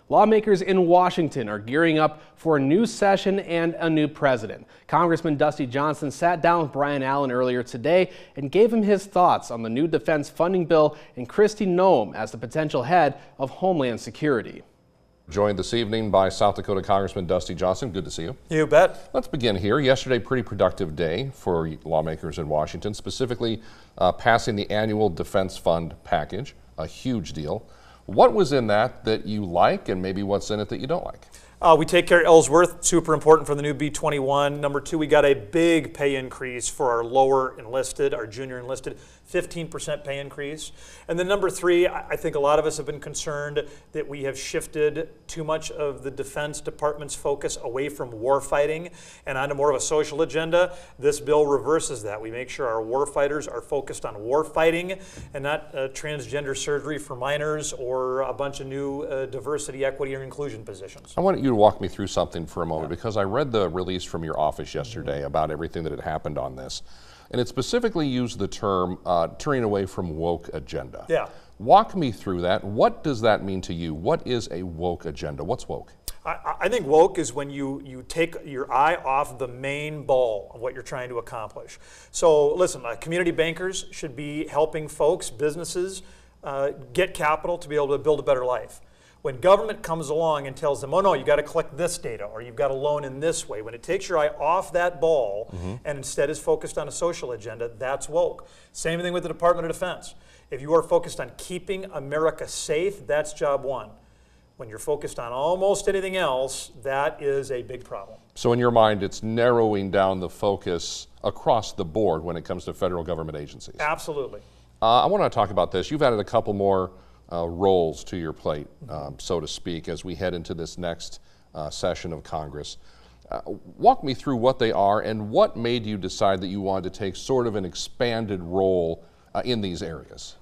Lawmakers in Washington are gearing up for a new session and a new president. Congressman Dusty Johnson sat down with Brian Allen earlier today and gave him his thoughts on the new defense funding bill and Kristi Noem as the potential head of Homeland Security. Joined this evening by South Dakota Congressman Dusty Johnson. Good to see you. You bet. Let's begin here. Yesterday, pretty productive day for lawmakers in Washington, specifically passing the annual defense fund package, a huge deal. What was in that you like, and maybe what's in it that you don't like? We take care of Ellsworth, super important for the new B-21. Number two, we got a big pay increase for our lower enlisted, our junior enlisted, 15% pay increase. And then number three, I think a lot of us have been concerned that we have shifted too much of the Defense Department's focus away from war fighting and onto more of a social agenda. This bill reverses that. We make sure our war fighters are focused on war fighting and not transgender surgery for minors or a bunch of new diversity, equity, or inclusion positions. I want you to walk me through something for a moment, because I read the release from your office yesterday about everything that had happened on this, and it specifically used the term turning away from woke agenda. Yeah. Walk me through that. What does that mean to you? What is a woke agenda? What's woke? I think woke is when you take your eye off the main ball of what you're trying to accomplish. So listen, community bankers should be helping folks, businesses, get capital to be able to build a better life. When government comes along and tells them, oh no, you got to collect this data, or you've got to loan in this way, when it takes your eye off that ball and instead is focused on a social agenda, that's woke. Same thing with the Department of Defense. If you are focused on keeping America safe, that's job one. When you're focused on almost anything else, that is a big problem. So in your mind, it's narrowing down the focus across the board when it comes to federal government agencies. Absolutely. I want to talk about this. You've added a couple more roles to your plate, so to speak, as we head into this next session of Congress. Walk me through what they are and what made you decide that you wanted to take sort of an expanded role in these areas.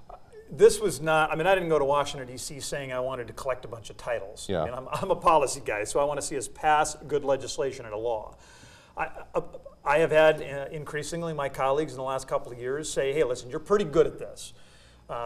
This was not, I mean, I didn't go to Washington, D.C. saying I wanted to collect a bunch of titles. Yeah. I mean, I'm a policy guy, so I want to see us pass good legislation and a law. I have had increasingly my colleagues in the last couple of years say, hey, listen, you're pretty good at this.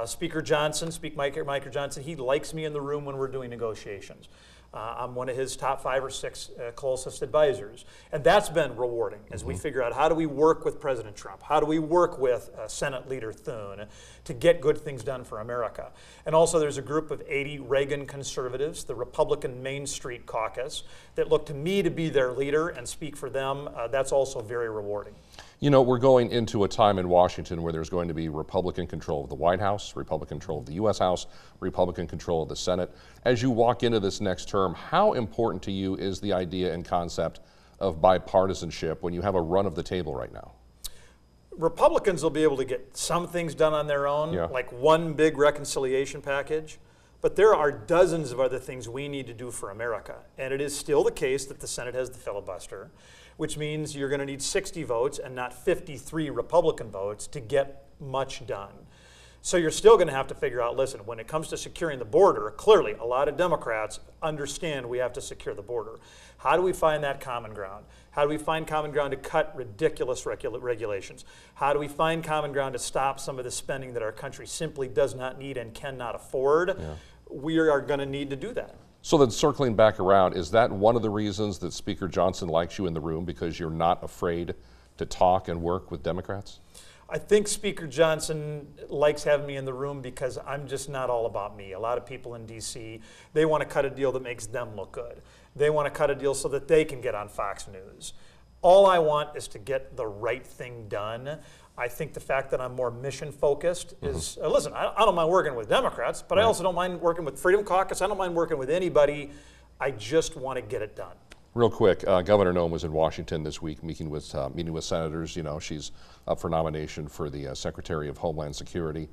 Speaker Johnson, Mike Johnson, he likes me in the room when we're doing negotiations. I'm one of his top 5 or 6 closest advisors. And that's been rewarding as we figure out how do we work with President Trump? How do we work with Senate Leader Thune to get good things done for America? And also there's a group of 80 Reagan conservatives, the Republican Main Street Caucus, that look to me to be their leader and speak for them. That's also very rewarding. You know, we're going into a time in Washington where there's going to be Republican control of the White House, Republican control of the U.S. House, Republican control of the Senate. As you walk into this next term, how important to you is the idea and concept of bipartisanship when you have a run of the table right now? Republicans will be able to get some things done on their own, like one big reconciliation package. But there are dozens of other things we need to do for America. And it is still the case that the Senate has the filibuster, which means you're going to need 60 votes and not 53 Republican votes to get much done. So you're still going to have to figure out, listen, when it comes to securing the border, clearly a lot of Democrats understand we have to secure the border. How do we find that common ground? How do we find common ground to cut ridiculous regulations? How do we find common ground to stop some of the spending that our country simply does not need and cannot afford? We are going to need to do that. So then circling back around, is that one of the reasons that Speaker Johnson likes you in the room, because you're not afraid to talk and work with Democrats? I think Speaker Johnson likes having me in the room because I'm just not all about me. A lot of people in D.C., they want to cut a deal that makes them look good. They want to cut a deal so that they can get on Fox News. All I want is to get the right thing done. I think the fact that I'm more mission focused is, listen, I don't mind working with Democrats, but I also don't mind working with Freedom Caucus. I don't mind working with anybody. I just want to get it done. Real quick, Governor Noem was in Washington this week meeting with senators. You know, she's up for nomination for the Secretary of Homeland Security.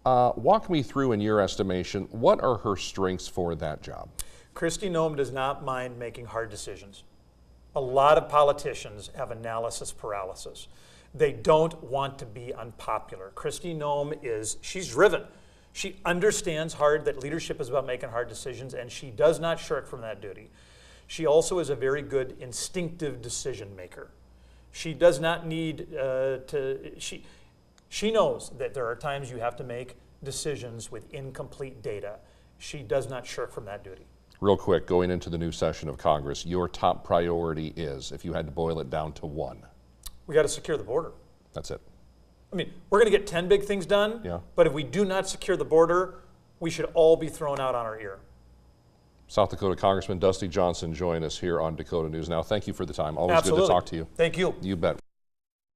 Walk me through, in your estimation, what are her strengths for that job? Kristi Noem does not mind making hard decisions. A lot of politicians have analysis paralysis. They don't want to be unpopular. Kristi Noem she's driven. She understands that leadership is about making hard decisions, and she does not shirk from that duty. She also is a very good instinctive decision maker. She does not need she knows that there are times you have to make decisions with incomplete data. She does not shirk from that duty. Real quick, going into the new session of Congress, your top priority is, if you had to boil it down to one? We got to secure the border. That's it. I mean, we're going to get 10 big things done, but if we do not secure the border, we should all be thrown out on our ear. South Dakota Congressman Dusty Johnson joined us here on Dakota News Now. Thank you for the time. Always good to talk to you. Thank you. You bet.